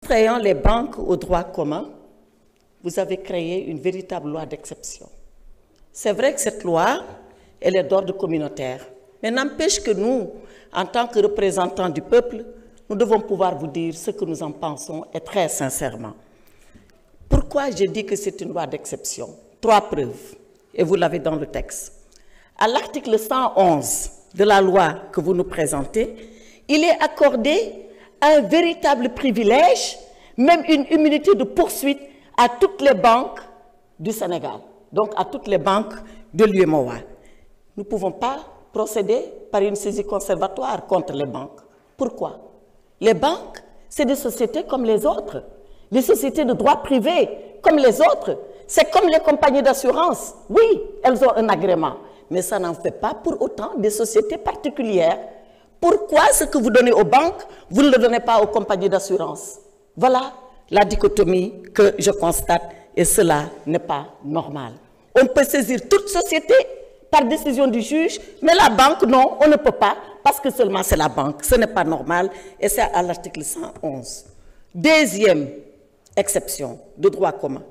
soustrayant les banques au droit commun, vous avez créé une véritable loi d'exception. C'est vrai que cette loi, elle est d'ordre communautaire, mais n'empêche que nous, en tant que représentants du peuple, nous devons pouvoir vous dire ce que nous en pensons et très sincèrement. Pourquoi je dis que c'est une loi d'exception? 3 preuves, et vous l'avez dans le texte. À l'article 111 de la loi que vous nous présentez, il est accordé un véritable privilège, même une immunité de poursuite à toutes les banques du Sénégal, donc à toutes les banques de l'UEMOA. Nous ne pouvons pas procéder par une saisie conservatoire contre les banques. Pourquoi? Les banques, c'est des sociétés comme les autres, les sociétés de droit privé comme les autres. C'est comme les compagnies d'assurance. Oui, elles ont un agrément, mais ça n'en fait pas pour autant des sociétés particulières. Pourquoi ce que vous donnez aux banques, vous ne le donnez pas aux compagnies d'assurance? Voilà la dichotomie que je constate et cela n'est pas normal. On peut saisir toute société par décision du juge, mais la banque, non, on ne peut pas parce que seulement c'est la banque. Ce n'est pas normal et c'est à l'article 111. Deuxième exception de droit commun,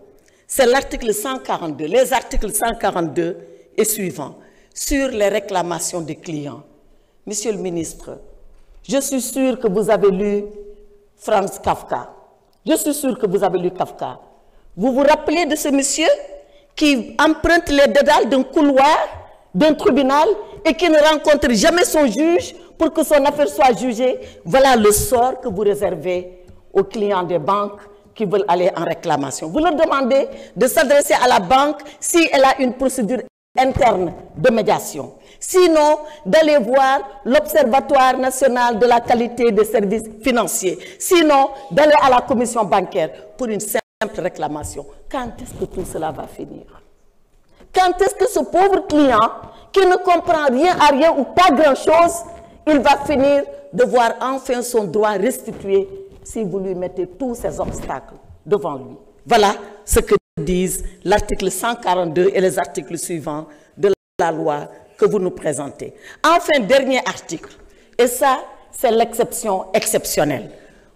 c'est l'article 142, les articles 142 et suivants sur les réclamations des clients. Monsieur le ministre, je suis sûr que vous avez lu Franz Kafka. Je suis sûr que vous avez lu Kafka. Vous vous rappelez de ce monsieur qui emprunte les dédales d'un couloir, d'un tribunal et qui ne rencontre jamais son juge pour que son affaire soit jugée? Voilà le sort que vous réservez aux clients des banques qui veulent aller en réclamation. Vous leur demandez de s'adresser à la banque si elle a une procédure interne de médiation. Sinon, d'aller voir l'Observatoire national de la qualité des services financiers. Sinon, d'aller à la commission bancaire pour une simple réclamation. Quand est-ce que tout cela va finir? Quand est-ce que ce pauvre client, qui ne comprend rien à rien ou pas grand-chose, il va finir de voir enfin son droit restitué si vous lui mettez tous ces obstacles devant lui? Voilà ce que disent l'article 142 et les articles suivants de la loi que vous nous présentez. Enfin, dernier article, et ça, c'est l'exception exceptionnelle.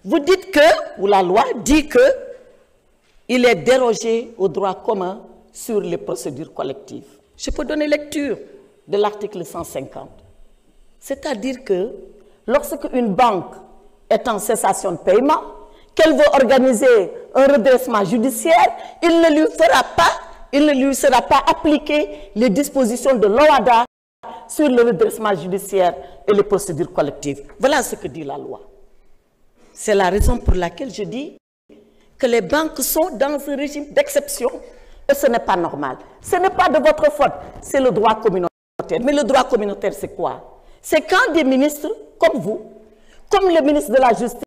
Vous dites que, ou la loi dit que, il est dérogé au droit commun sur les procédures collectives. Je peux donner lecture de l'article 150. C'est-à-dire que, lorsque une banque est en cessation de paiement, qu'elle veut organiser un redressement judiciaire, il ne lui sera pas appliqué les dispositions de l'OHADA sur le redressement judiciaire et les procédures collectives. Voilà ce que dit la loi. C'est la raison pour laquelle je dis que les banques sont dans un régime d'exception et ce n'est pas normal. Ce n'est pas de votre faute, c'est le droit communautaire. Mais le droit communautaire, c'est quoi? C'est quand des ministres comme vous, comme le ministre de la Justice,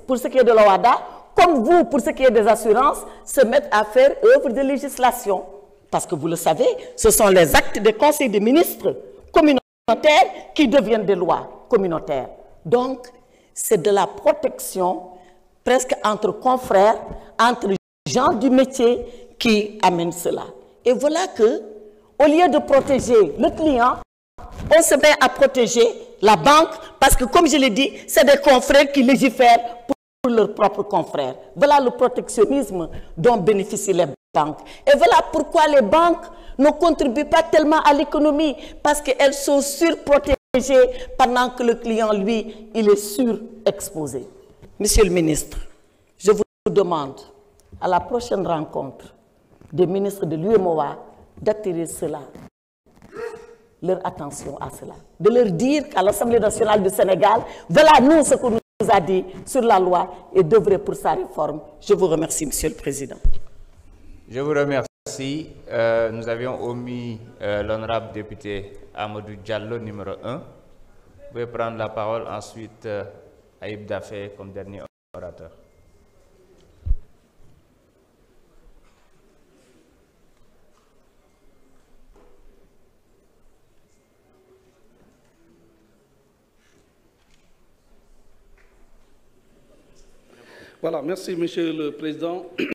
pour ce qui est de l'OHADA, comme vous, pour ce qui est des assurances, se mettent à faire œuvre de législation. Parce que vous le savez, ce sont les actes des conseils des ministres communautaires qui deviennent des lois communautaires. Donc, c'est de la protection presque entre confrères, entre gens du métier qui amène cela. Et voilà que, au lieu de protéger le client, on se met à protéger la banque parce que, comme je l'ai dit, c'est des confrères qui légifèrent pour leurs propres confrères. Voilà le protectionnisme dont bénéficient les banques. Et voilà pourquoi les banques ne contribuent pas tellement à l'économie, parce qu'elles sont surprotégées pendant que le client, lui, il est surexposé. Monsieur le ministre, je vous demande, à la prochaine rencontre des ministres de l'UEMOA, d'attirer leur attention à cela, de leur dire qu'à l'Assemblée nationale du Sénégal, voilà nous ce qu'on nous a dit sur la loi et d'œuvrer pour sa réforme. Je vous remercie, Monsieur le Président. Je vous remercie. Nous avions omis l'honorable député Amadou Diallo, numéro 1. Vous pouvez prendre la parole ensuite, Aïb Dafé comme dernier orateur. Voilà, merci Monsieur le Président.